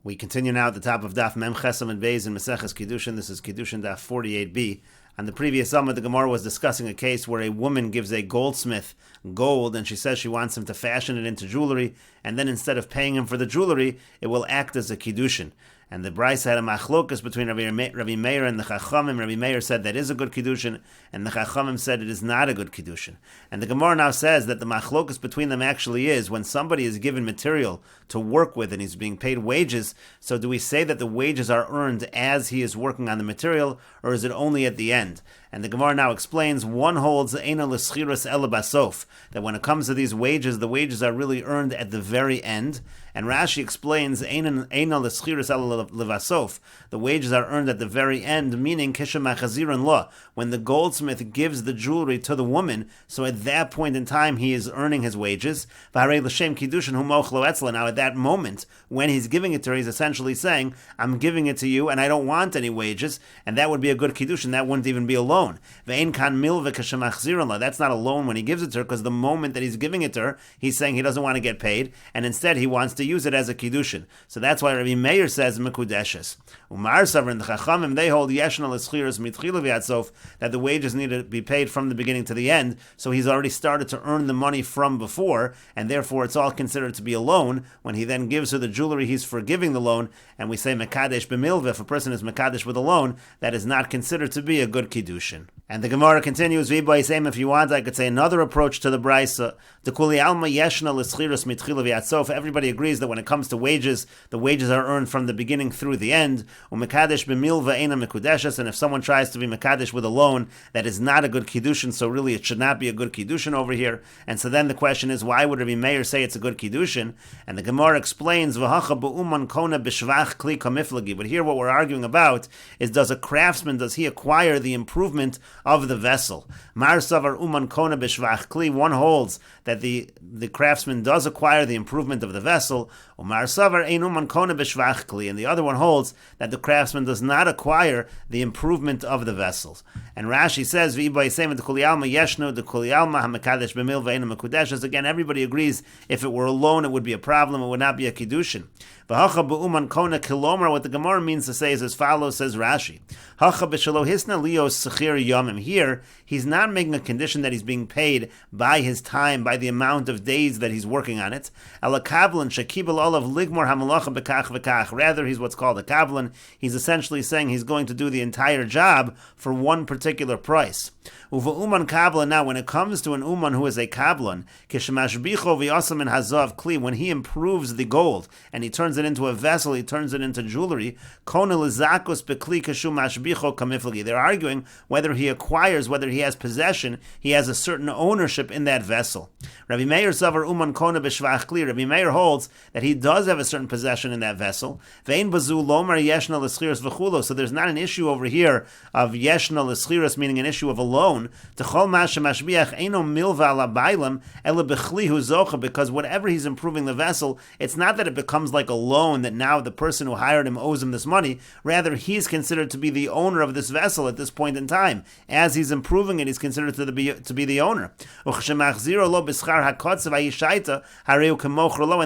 We continue now at the top of Daf Mem Chesam and Beis in Meseches Kiddushin. This is Kiddushin Daf 48b. On the previous Summit, the Gemara was discussing a case where a woman gives a goldsmith gold and she says she wants him to fashion it into jewelry, and then instead of paying him for the jewelry, it will act as a Kiddushin. And the Bryce had a machlokas between Rabbi Meir and the Chachamim. Rabbi Meir said that is a good Kiddushin, and the Chachamim said it is not a good Kiddushin. And the Gemara now says that the machlokas between them actually is when somebody is given material to work with and he's being paid wages, so do we say that the wages are earned as he is working on the material, or is it only at the end? And the Gemara now explains, one holds eina l'schiras ela basof, that when it comes to these wages, the wages are really earned at the very end. And Rashi explains, eina l'schiras ela levasof, the wages are earned at the very end, meaning kisha machaziran law, when the goldsmith gives the jewelry to the woman, so at that point in time he is earning his wages. V'harei l'shem kiddushin hu mochlo etzla. Now at that moment, when he's giving it to her, he's essentially saying, I'm giving it to you and I don't want any wages, and that would be a good kiddushin, that wouldn't even be a loan. That's not a loan when he gives it to her, because the moment that he's giving it to her, he's saying he doesn't want to get paid, and instead he wants to use it as a kiddushin. So that's why Rabbi Meir says mekudeshes. Umar Savar and the Chachamim, they hold yeshna l'schiras mitchila v'yatsof, that the wages need to be paid from the beginning to the end. So he's already started to earn the money from before, and therefore it's all considered to be a loan. When he then gives her the jewelry, he's forgiving the loan, and we say mekadesh b'milveh. If a person is mekadesh with a loan, that is not considered to be a good kiddushin. And the Gemara continues, if you want, I could say another approach to the Brisa. The Kuli Alma Yeshna L'Schiras Mitchila V'Yatsof. Everybody agrees that when it comes to wages, the wages are earned from the beginning through the end. Umekadesh b'milva eina mekudeshes. And if someone tries to be mekadesh with a loan, that is not a good kiddushin. So really, it should not be a good kiddushin over here. And so then the question is, why would Rabbi Meir say it's a good kiddushin? And the Gemara explains, V'hacha b'uman kona b'shvach kli kamiflagi. But here, what we're arguing about is, does a craftsman, does he acquire the improvement of the vessel? Mar savar uman kona b'shvach kli. One holds that the craftsman does acquire the improvement of the vessel. Umar savar ein uman kona b'shvach kli. And the other one holds that the craftsman does not acquire the improvement of the vessels. And Rashi says, v'ibay seim the kuli alma yeshnu the kuli alma hamekadesh b'mil v'eina mekudeshes. Again, everybody agrees if it were a loan, it would be a problem. It would not be a kiddushin. V'hacha b'uman kona kilomar. What the Gemara means to say is as follows, says Rashi. Hacha b'shalo hisna lios sechir yomim. Here, he's not making a condition that he's being paid by his time, by the amount of days that he's working on it. Ala kavlan shekibel olav ligmor hamalacha bekach v'kach. Rather, he's what's called a kavlan. He's essentially saying he's going to do the entire job for one particular price. Uva uman kavlan. Now, when it comes to an uman who is a kavlan, kishemashbicho v'yosam in hazav kli, when he improves the gold and he turns it into a vessel, he turns it into jewelry. Kona lizakos bekli kashum mashbicho kamiflagi. They're arguing whether he acquires, whether he has possession, he has a certain ownership in that vessel. Rabbi Meir savar uman kona b'shvach kli. Rabbi Meir holds that he does have a certain possession in that vessel. Vein bazu lomar yeshna l'schiras v'chulo. So there's not an issue over here of yeshna l'schiras, meaning an issue of a loan. T'chol masha mashbiach eino milva ala bailam ela b'chli hu zocha. Because whatever he's improving the vessel, it's not that it becomes like a loan that now the person who hired him owes him this money. Rather, he's considered to be the owner of this vessel at this point in time. As he's improving it, he's considered to be the owner. And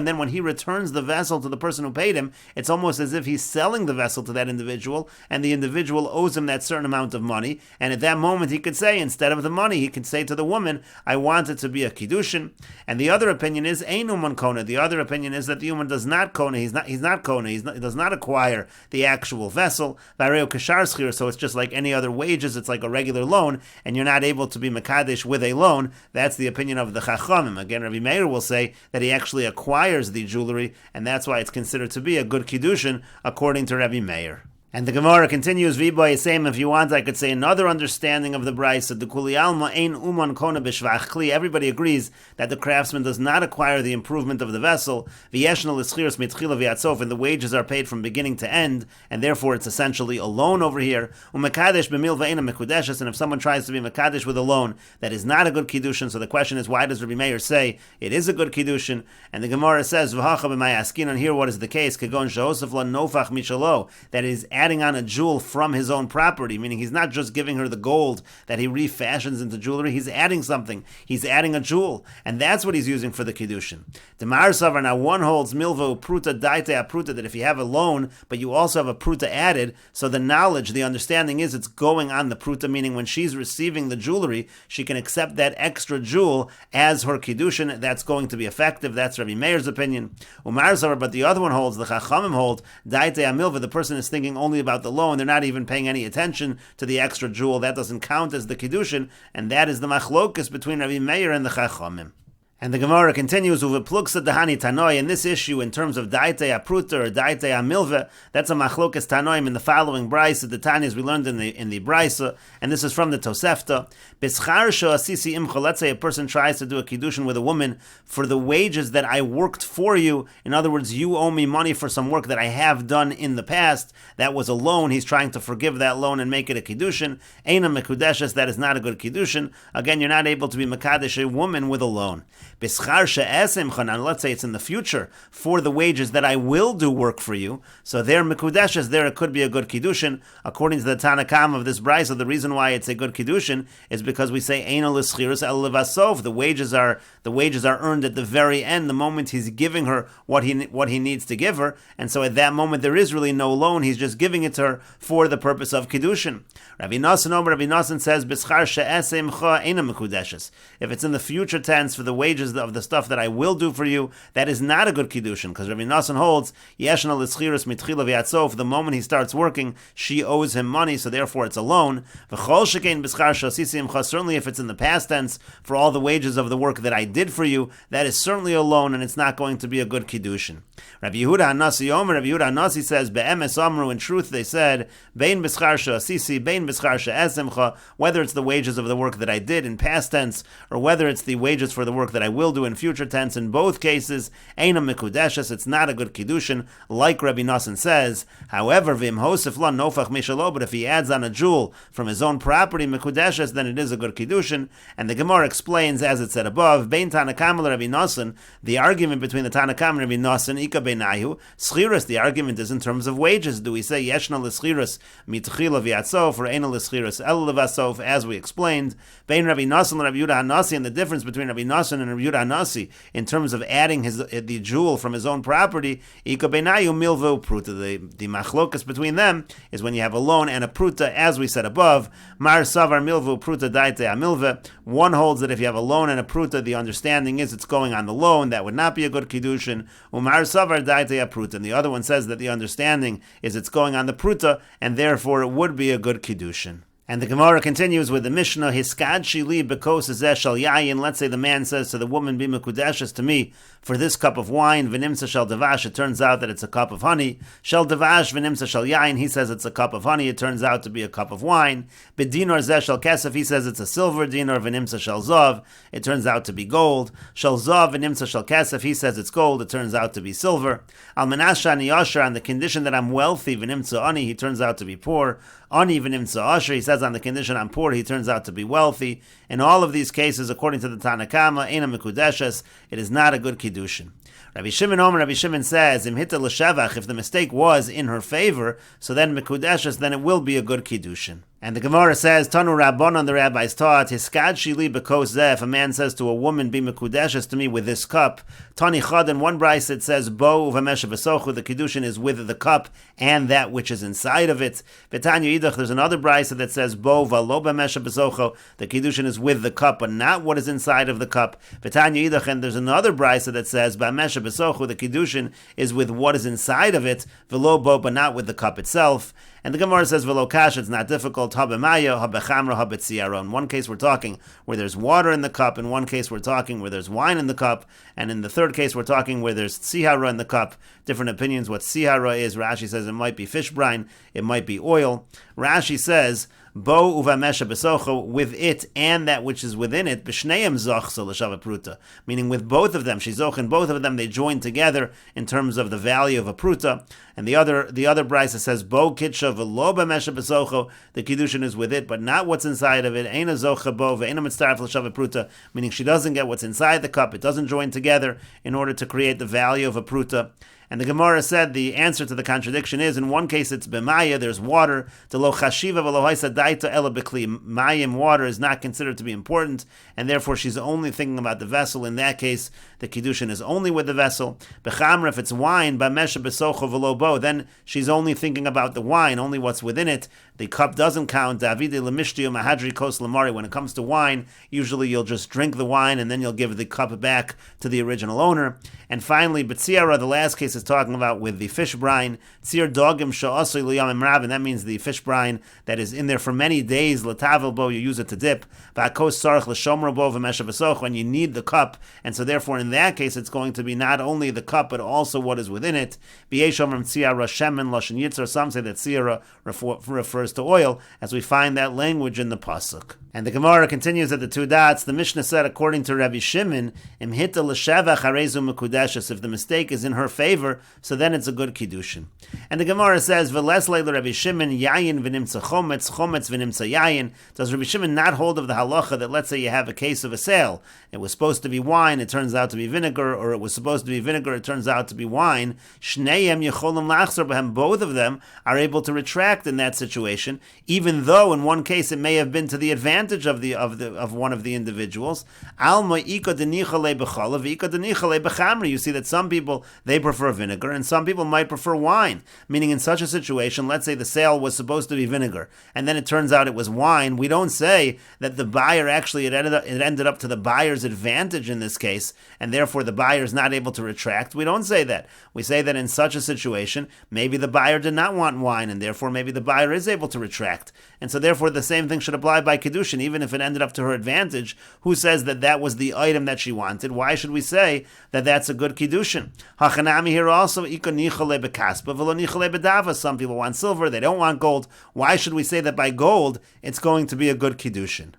then when he returns the vessel to the person who paid him, it's almost as if he's selling the vessel to that individual, and the individual owes him that certain amount of money. And at that moment, he could say, instead of the money, he could say to the woman, I want it to be a kiddushin. And the other opinion is ein uman kona. The other opinion is that the woman does not kona. He's not kona. He does not acquire the actual vessel. So it's just like any other wages. It's like a regular loan, and you're not able to be mekadesh with a loan. That's the opinion of the Chachamim. Again, Rabbi Meir will say that he actually acquires the jewelry, and that's why it's considered to be a good kiddushin, according to Rabbi Meir. And the Gemara continues, V'boy same. If you want, I could say another understanding of the Brisa. The Kuli Alma ein uman kona b'shvach kli. Everybody agrees that the craftsman does not acquire the improvement of the vessel. V'yeshna l'schiras mitchila v'yatsof, and the wages are paid from beginning to end, and therefore it's essentially a loan over here. Umekadesh b'mil v'eina mekudeshes. And if someone tries to be mekadesh with a loan, that is not a good kiddushin. So the question is, why does Rabbi Meir say it is a good kiddushin? And the Gemara says, V'hacha b'mayaskin. And here, what is the case? Kegon she'osef la nofach mishalo. That is adding on a jewel from his own property, meaning he's not just giving her the gold that he refashions into jewelry, he's adding something. He's adding a jewel, and that's what he's using for the Kiddushin. The Mar Savar, now one holds milvo pruta daite a pruta, that if you have a loan, but you also have a pruta added, so the knowledge, the understanding is it's going on the pruta, meaning when she's receiving the jewelry, she can accept that extra jewel as her Kiddushin. That's going to be effective. That's Rabbi Meir's opinion. Umar Savar, but the other one holds, the Chachamim hold, daite a milva, the person is thinking only about the loan, they're not even paying any attention to the extra jewel, that doesn't count as the Kiddushin, and that is the machlokus between Rabbi Meir and the Chachamim. And the Gemara continues with pluksa dahani tanoi. In this issue, in terms of daite apruta or daite amilve, that's a machlokas tanoim in the following brisa, the Tanyas we learned in the brisa, and this is from the Tosefta. Bischar asisi imcha. Let's say a person tries to do a kiddushin with a woman for the wages that I worked for you. In other words, you owe me money for some work that I have done in the past. That was a loan. He's trying to forgive that loan and make it a kiddushin. Eina mekudeshes. That is not a good kiddushin. Again, you're not able to be mekadesh a woman with a loan. Bischar she'esim chanan, let's say it's in the future, for the wages that I will do work for you. So there, mikudeshes, there it could be a good kiddushin. According to the Tanakam of this brisa, the reason why it's a good kiddushin is because we say eina l'schirus el levasov. The wages are earned at the very end, the moment he's giving her what he needs to give her, and so at that moment there is really no loan. He's just giving it to her for the purpose of kiddushin. Rabbi Nosson says bischar she'esim cha eina mikudeshes. If it's in the future tense for the wages of the stuff that I will do for you, that is not a good kiddushin, because Rabbi Nosson holds yeshna l'schirus mitchila v'yatsof. The moment he starts working, she owes him money, so therefore it's a loan. V'chol shekein b'schar she'asisi imcha. Certainly, if it's in the past tense for all the wages of the work that I did for you, that is certainly a loan, and it's not going to be a good kiddushin. Rabbi Yehuda Hanasi Omer, Rabbi Yehuda Hanasi says, be'emes amru, in truth they said, bein b'schar she'asisi, bein b'schar she'esimcha, whether it's the wages of the work that I did in past tense, or whether it's the wages for the work that I will do in future tense, in both cases, eina mikudeshes, it's not a good kiddushin, like Rabbi Nosson says. However, v'im hosef la nofach mishalo, but if he adds on a jewel from his own property, mikudeshes, then it is a good kiddushin. And the Gemara explains, as it said above, bein Tanakam Rabbi Nosson, the argument between the Tanakam and Rabbi Nosson, ika beinayu, schirus, the argument is in terms of wages. Do we say yeshna l'schirus mitchila v'yatsof, or eina l'schirus el levasof, as we explained? Bein Rabbi Nosson and Rabbi Yehuda Hanasi, and the difference between Rabbi Nosson and Rabbi Yehuda Hanasi in terms of adding the jewel from his own property, ika beinayu milvo pruta. The machlokas between them is when you have a loan and a pruta, as we said above. Mar savar milvo pruta daite a milve. One holds that if you have a loan and a pruta, the understanding is it's going on the loan. That would not be a good kiddushin. Umar savar daite a pruta. And the other one says that the understanding is it's going on the pruta, and therefore it would be a good kiddushin. And the Gemara continues with the Mishnah, Hiskad shili bekos shel yayin. Let's say the man says to the woman, be mekudeshes to me for this cup of wine, v'nimsa shel devash, it turns out that it's a cup of honey. Shel devash v'nimsa shel yayin, he says it's a cup of honey, it turns out to be a cup of wine. B'dinar zeh shel kesef, he says it's a silver dinar, v'nimsa shel zav, it turns out to be gold. Shel zav v'nimsa shel kesef, he says it's gold, it turns out to be silver. Al menasha ani yashar, on the condition that I'm wealthy, v'nimsa ani, he turns out to be poor. Ani v'nimsa asher, he says on the condition I'm poor, he turns out to be wealthy. In all of these cases, according to the Tanakama, eina mikudeshes, it is not a good kiddushin. Rabbi Shimon Omer, Rabbi Shimon says, Im hita l'shevach, if the mistake was in her favor, so then mikudeshes, then it will be a good kiddushin. And the Gemara says, Tanu Rabbanon, the rabbis taught, Hiskad shili bekos zeh, if a man says to a woman, be mekudeshes to me with this cup, Tani chad, in one brayse it says, Bo uvamesha besochu, the kiddushin is with the cup and that which is inside of it. V'tanya idach, there's another brayse that says, Bo v'lo b'mesha besochu, the kiddushin is with the cup but not what is inside of the cup. V'tanya idach, and there's another brayse that says, B'mesha besochu, the kiddushin is with what is inside of it, v'lo bo, but not with the cup itself. And the Gemara says, "V'lo kash," it's not difficult. Habemaya, habechamra, habetziaro. In one case, we're talking where there's water in the cup. In one case, we're talking where there's wine in the cup. And in the third case, we're talking where there's tzihara in the cup. Different opinions what tzihara is. Rashi says it might be fish brine, it might be oil. Rashi says, Bo uvamesha besocho, with it and that which is within it, b'shneim zochso l'shava pruta, meaning with both of them, shezoch and both of them, they join together in terms of the value of a pruta. And the other brisa says, Bo kitsha v'lo b'mesha besocho, the kiddushin is with it, but not what's inside of it. Eina zocha bo ve'eina mitzaref l'shava pruta, meaning she doesn't get what's inside the cup, it doesn't join together in order to create the value of a pruta. And the Gemara said the answer to the contradiction is, in one case it's b'maya, there's water, the lo chashiva v'lo haisa daita ela b'kli, mayim, water, is not considered to be important, and therefore she's only thinking about the vessel. In that case, the kiddushin is only with the vessel. B'chamra, if it's wine, b'mesha b'socho v'lo bo, then she's only thinking about the wine, only what's within it. The cup doesn't count. Davide lemishtiyo mahadri kos lamari. When it comes to wine, usually you'll just drink the wine and then you'll give the cup back to the original owner. And finally, b'tziara, the last case is talking about with the fish brine. Tzir dogim sha'asoi liyamim rav, and that means the fish brine that is in there for many days. L'tavel bo, you use it to dip. V'akos sarach l'shomro bo v'mesha v'soch, when you need the cup. And so therefore, in that case, it's going to be not only the cup, but also what is within it. B'yesh omrim tziara shemen lashon yitzar. Some say that tziara refers to oil, as we find that language in the pasuk. And the Gemara continues at the two dots. The Mishnah said, according to Rabbi Shimon, im hita l'shevach harezu mekudeshes. If the mistake is in her favor, so then it's a good kiddushin. And the Gemara says, v'les leila Rabbi Shimon yayin v'nimtza chometz, chometz v'nimtza yayin. Does Rabbi Shimon not hold of the halacha that, let's say you have a case of a sale, it was supposed to be wine, it turns out to be vinegar, or it was supposed to be vinegar, it turns out to be wine. Shneihem yecholim lachzor b'hem. Both of them are able to retract in that situation, even though in one case it may have been to the advantage of one of the individuals. Alma ika denichale b'chalav, ika denichale b'chamri. You see that some people, they prefer vinegar, and some people might prefer wine. Meaning, in such a situation, let's say the sale was supposed to be vinegar, and then it turns out it was wine. We don't say that the buyer actually, it ended up to the buyer's advantage in this case, and therefore the buyer is not able to retract. We don't say that. We say that in such a situation, maybe the buyer did not want wine, and therefore maybe the buyer is able to retract. And so therefore the same thing should apply by Kiddushin, even if it ended up to her advantage. Who says that that was the item that she wanted? Why should we say that that's a good Kiddushin? Hachanami here also, ika nichale bekaspa v'lo nichale bedava. Some people want silver, they don't want gold. Why should we say that by gold it's going to be a good Kiddushin?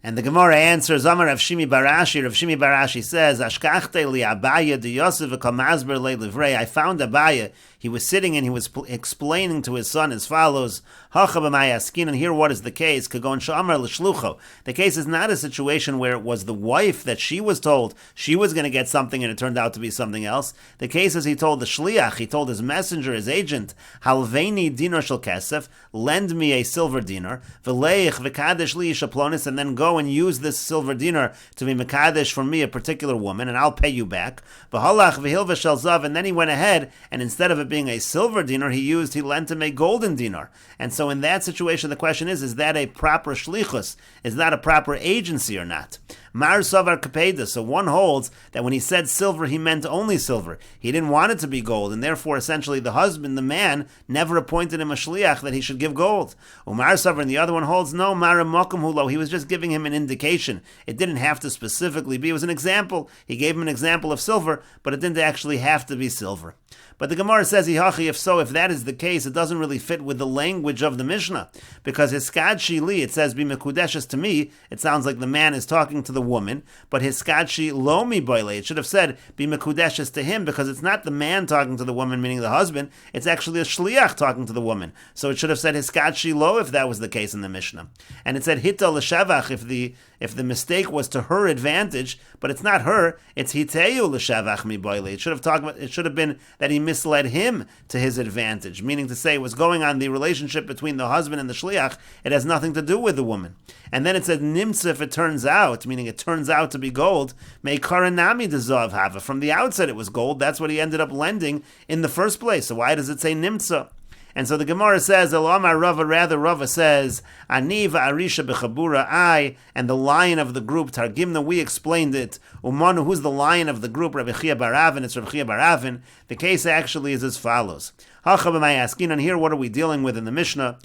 And the Gemara answers, Amar Rav Shimi Barashi. Rav Shimi Barashi says, Ashkachte li Abaya de Yosef v'kamazber le livrei. I found Abaya. He was sitting and he was explaining to his son as follows, Hacha b'may askin, and here what is the case? Kagon sh'amar l'shlucho. The case is not a situation where it was the wife that she was told she was going to get something and it turned out to be something else. The case is he told the shliach, he told his messenger, his agent, Halveini dinar shel kesef, lend me a silver dinar, v'leich v'kadesh li shaplonis, and then go and use this silver dinar to be mekadesh for me, a particular woman, and I'll pay you back. V'halach v'hil v'shel zav, and then he went ahead, and instead of it being a silver dinar, he lent him a golden dinar. And so in that situation, the question is that a proper shlichus? Is that a proper agency or not? Mar Savar Kapeda. So one holds that when he said silver, he meant only silver. He didn't want it to be gold, and therefore, essentially, the husband, the man, never appointed him a shliach that he should give gold. Umar Savar, and the other one holds, no, Mara Mokum Hulo. He was just giving him an indication. It didn't have to specifically be. It was an example. He gave him an example of silver, but it didn't actually have to be silver. But the Gemara says, if so, if that is the case, it doesn't really fit with the language of the Mishnah. Because hiskad shili, it says, be mekudeshes to me, it sounds like the man is talking to the woman, but hiskad shi lo mi boile, it should have said, be mekudeshes to him, because it's not the man talking to the woman, meaning the husband, it's actually a shliach talking to the woman. So it should have said hiskad shi lo if that was the case in the Mishnah. And it said hita l'shavach if the mistake was to her advantage, but it's not her, it's hiteyu l'shavach mi boile. It should have been that he misled him to his advantage, meaning to say it was going on the relationship between the husband and the shliach. It has nothing to do with the woman. And then it said nimtza if it turns out, meaning it turns out to be gold, may karanami dezav hava. From the outset it was gold, that's what he ended up lending in the first place. So why does it say nimtza? And so the Gemara says, Elamar Rava, rather Rava says, Aniva Arisha Bechabura, I, and the lion of the group, Targimna, we explained it. Umanu, who's the lion of the group? Rabbi Chia Baravin, it's Rabbi Chia Baravin. The case actually is as follows. And here, what are we dealing with in the Mishnah?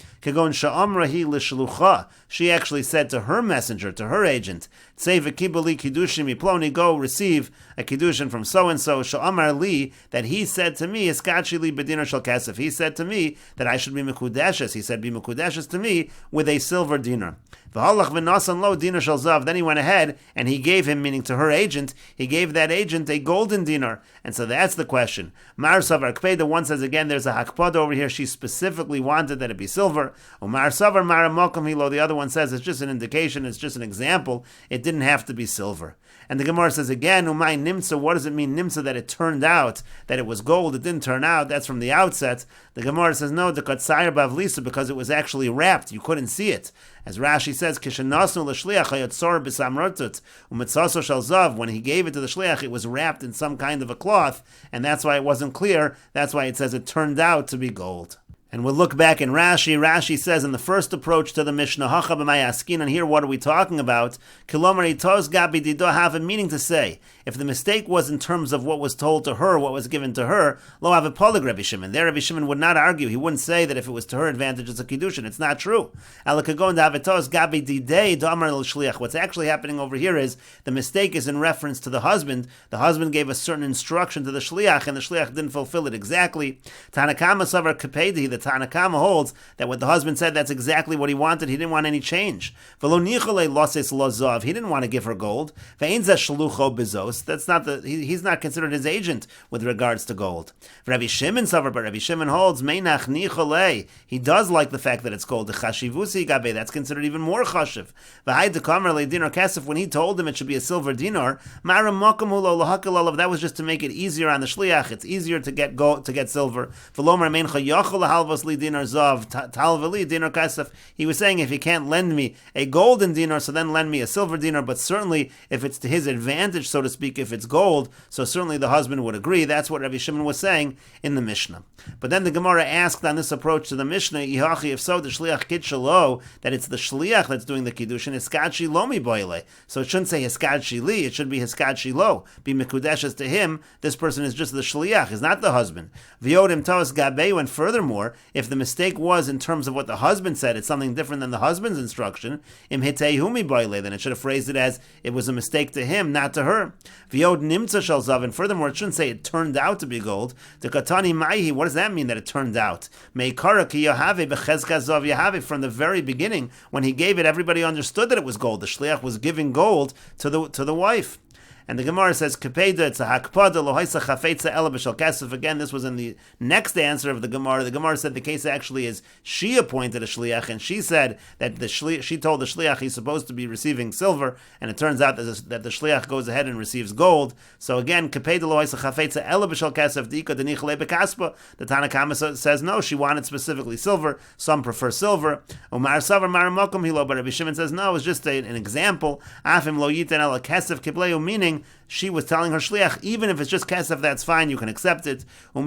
She actually said to her messenger, to her agent, go receive a kiddushin from so-and-so, sha'amar li, that he said to me, he said to me that I should be mekudeshes. He said, be mekudeshes to me with a silver dinar. V'halach v'nasan lo dinar shel zav. Then he went ahead and he gave him, meaning to her agent, he gave that agent a golden dinar. And so that's the question. Mar savar kpeda, one says again, there's a hakpada over here. She specifically wanted that it be silver. Umar savar mara mokum hilo. The other one says it's just an indication, it's just an example. It didn't have to be silver. And the Gemara says again, umay nimtza, what does it mean, nimtza, that it turned out that it was gold? It didn't turn out, that's from the outset. The Gemara says no, the katsayir bavlisa, because it was actually wrapped, you couldn't see it. As Rashi says, kishenasnu l'shliach hayotzor b'samrotut u'mitzaso shel zav, when he gave it to the shliach, it was wrapped in some kind of a cloth, and that's why it wasn't clear, that's why it says it turned out to be gold. And we'll look back in Rashi. Rashi says in the first approach to the Mishnah, Hacha b'mayaskin, and here what are we talking about? Kilomar itos gabi dido, have a meaning to say, if the mistake was in terms of what was told to her, what was given to her, lo have a polig Rabbi Shimon. There Rabbi Shimon would not argue. He wouldn't say that if it was to her advantage, it's a Kiddushin. It's not true. Alakagon davitos gabi didei damar l'shliach. What's actually happening over here is the mistake is in reference to the husband. The husband gave a certain instruction to the shliach, and the shliach didn't fulfill it exactly. Tanakama savar kapedi, the Tanakama holds that what the husband said, that's exactly what he wanted. He didn't want any change. He didn't want to give her gold. That's not he's not considered his agent with regards to gold. Rabbi Shimon but Rabbi Shimon holds he does like the fact that it's gold. That's considered even more chashiv. When he told him it should be a silver dinar, that was just to make it easier on the shliach. It's easier to get gold, to get silver. He was saying, if you can't lend me a golden dinar, so then lend me a silver dinar, but certainly if it's to his advantage, so to speak, if it's gold, so certainly the husband would agree. That's what Rabbi Shimon was saying in the Mishnah. But then the Gemara asked on this approach to the Mishnah, if so, the shliach kid shalo, that it's the shliach that's doing the kiddushin, hiskad lomi boile. So it shouldn't say hiskad shili, it should be hiskad shilo. Be mikudeshes to him, this person is just the shliach, is not the husband. V'yodim tos gabeu, and furthermore, if the mistake was in terms of what the husband said, it's something different than the husband's instruction, im hitei humi boile, then it should have phrased it as it was a mistake to him, not to her. V'yod nimtza shel zav, and furthermore, it shouldn't say it turned out to be gold. The katani maihi, what does that mean that it turned out? Meikara ki yahave bechezka zav yahave, from the very beginning, when he gave it, everybody understood that it was gold. The shliach was giving gold to the wife. And the Gemara says, Kapeda, it's a hakpada, lohaisa chafetza ela b'shel kesef. Again, this was in the next answer of the Gemara. The Gemara said the case actually is she appointed a shliach, and she said that she told the shliach he's supposed to be receiving silver, and it turns out that the shliach goes ahead and receives gold. So again, Kapeda lohaisa chafetza ela b'shel kesef, dika denichle bekaspa. The Tanakama says no, she wanted specifically silver. Some prefer silver. Umar savar maramokum hilo, but Rabbi Shimon says no, it's just an example. Afim lo yiten ela kesef kibleu, meaning she was telling her shliach, even if it's just kesef, that's fine, you can accept it. But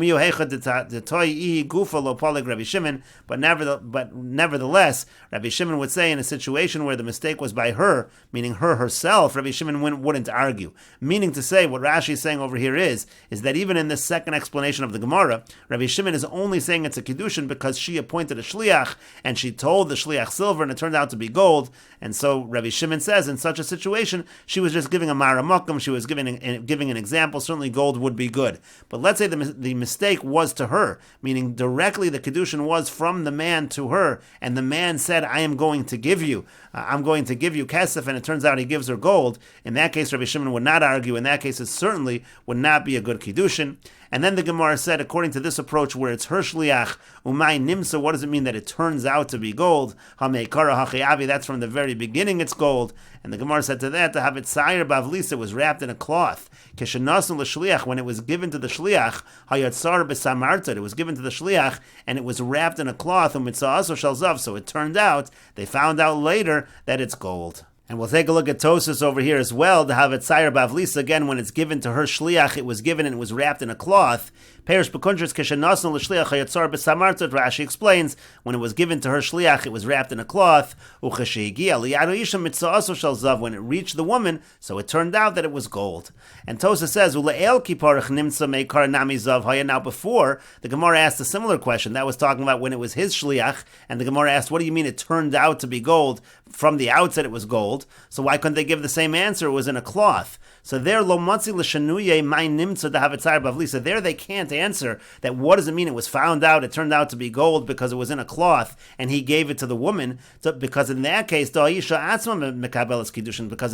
nevertheless, Rabbi Shimon would say in a situation where the mistake was by her, meaning her herself, Rabbi Shimon wouldn't argue. Meaning to say, what Rashi is saying over here is that even in this second explanation of the Gemara, Rabbi Shimon is only saying it's a kiddushin because she appointed a shliach, and she told the shliach silver, and it turned out to be gold. And so Rabbi Shimon says, in such a situation, she was just giving a maramokum, she was giving an example. Certainly gold would be good. But let's say the mistake was to her, meaning directly the Kiddushin was from the man to her, and the man said, I am going to give you kesef, and it turns out he gives her gold. In that case, Rabbi Shimon would not argue. In that case, it certainly would not be a good Kiddushin. And then the Gemara said, according to this approach where it's her shliach, umay nimsa, what does it mean that it turns out to be gold? Hameikara hachiavi, that's from the very beginning it's gold. And the Gemara said to that, to have it sayir bavlis, it was wrapped in a cloth. Keshenasu l'shliach, when it was given to the shliach, hayatzar b'samarta, it was given to the shliach, and it was wrapped in a cloth, umitzaaso shel zav, so it turned out, they found out later that it's gold. And we'll take a look at Tosas over here as well, to have it sayir bavlis, again, when it's given to her shliach, it was given and it was wrapped in a cloth. Perish b'kuntres keshenasu l'shliach hayatzar b'samarta, Rashi explains, when it was given to her shliach, it was wrapped in a cloth. Ucheshehigia liyado isha mitzaaso shel zav, when it reached the woman, so it turned out that it was gold. And Tosas says, ule'el kiparach nimtza meikar nami zav haya. Now before, the Gemara asked a similar question. That was talking about when it was his shliach, and the Gemara asked, what do you mean it turned out to be gold? From the outset it was gold. So why couldn't they give the same answer? It was in a cloth. So there, lo matzi l'shanuye my nimtza to have it sayir bavli. So there they can't answer, that what does it mean? It was found out, it turned out to be gold because it was in a cloth, and he gave it to the woman, because in that case, because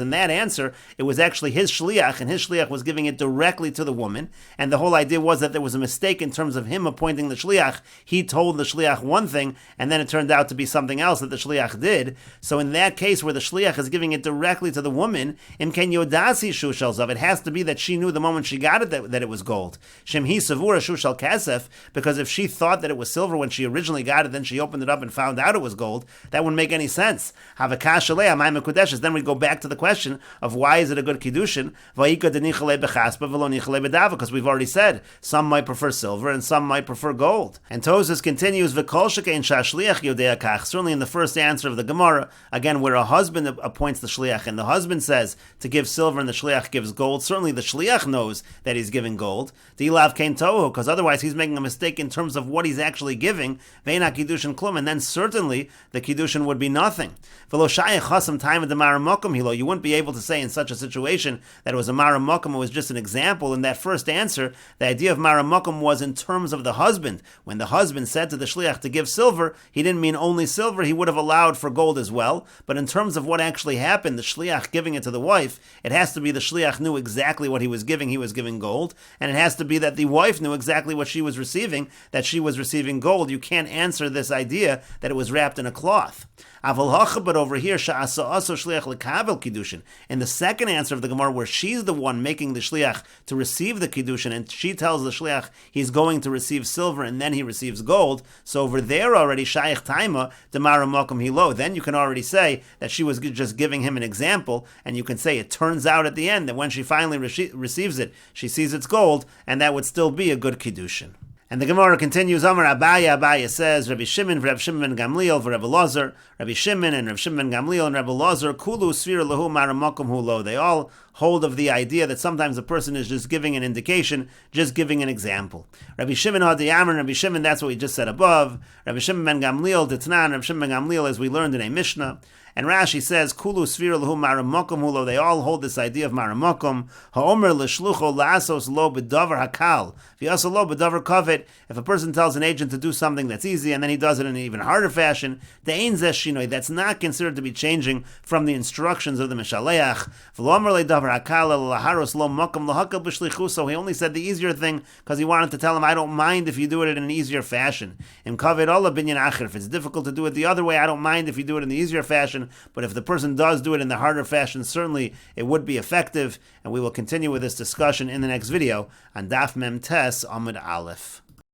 in that answer, it was actually his shliach, and his shliach was giving it directly to the woman, and the whole idea was that there was a mistake in terms of him appointing the shliach. He told the shliach one thing, and then it turned out to be something else that the shliach did. So in that case, where the shliach is giving it directly to the woman, imken yodasi shushal zav, it has to be that she knew the moment she got it that it was gold. Shemhi savura shushal kasef, because if she thought that it was silver when she originally got it, then she opened it up and found out it was gold, that wouldn't make any sense. Havakash alei amayim mekudeshes. Then we go back to the question of why is it a good kiddushin? Vayika denichale bechaspa v'lo nichale bedava, because we've already said some might prefer silver and some might prefer gold. And Tosas continues, v'kol shekein shashliach yodea kach. Certainly in the first answer of the Gemara, again where a husband appoints the shliach and the husband says to give silver and the shliach gives gold, certainly the shliach knows that he's giving gold. Dilav kein tohu, because otherwise he's making a mistake in terms of what he's actually giving. Veina kiddushin klum, and then certainly the kiddushin would be nothing. V'lo shayach chasam time of the maramokum hilo. You wouldn't be able to say in such a situation that it was a maramokum. It was just an example. In that first answer, the idea of maramokum was in terms of the husband. When the husband said to the shliach to give silver, he didn't mean only silver. He would have allowed for gold as well. But in terms of what actually happened, the shliach giving it to the wife, it has to be the shliach knew exactly what he was giving. He was giving gold. And it has to be that the wife knew exactly what she was receiving, that she was receiving gold. You can't answer this idea that it was wrapped in a cloth. But over here, in the second answer of the Gemara, where she's the one making the shliach to receive the kiddushin, and she tells the shliach he's going to receive silver and then he receives gold. So over there already, shayich taima demara makom hilo. Then you can already say that she was just giving him an example, and you can say it turns out at the end that when she finally receives it, she sees it's gold, and that would still be a good kiddushin. And the Gemara continues, Amar Abaya says, Rabbi Shimon ben Gamliel for Rabbi Lazar, Rabbi Shimon and Rabbi Shimon ben Gamliel and Rabbi Lazar, Kulu Sfir Lahu Maramakum Hulo. They all hold of the idea that sometimes a person is just giving an indication, just giving an example. Rabbi Shimon Hadiyamar, Rabbi Shimon, that's what we just said above. Rabbi Shimon ben Gamliel, Ditnan, Rabbi Shimon ben Gamliel, as we learned in a Mishnah. And Rashi says, Kulu Sfir Lahu Maramakum Hulo. They all hold this idea of Maramakum. Ha'omer L'shlucho La'asos Lo B'davar Hakal. V'yasa Lo B'davar Kavet. If a person tells an agent to do something that's easy and then he does it in an even harder fashion, De'ein Zeh Shinoi, that's not considered to be changing from the instructions of the Mishaleach. V'lomer Le'davar Hakal L'haros Lo Makam L'hakal B'shlichuso. He only said the easier thing because he wanted to tell him, I don't mind if you do it in an easier fashion. Im Kavet Ola Binyan Acher. If it's difficult to do it the other way, I don't mind if you do it in the easier fashion. But if the person does do it in the harder fashion, certainly it would be effective. And we will continue with this discussion in the next video on Daf Mem Tes Amud Aleph.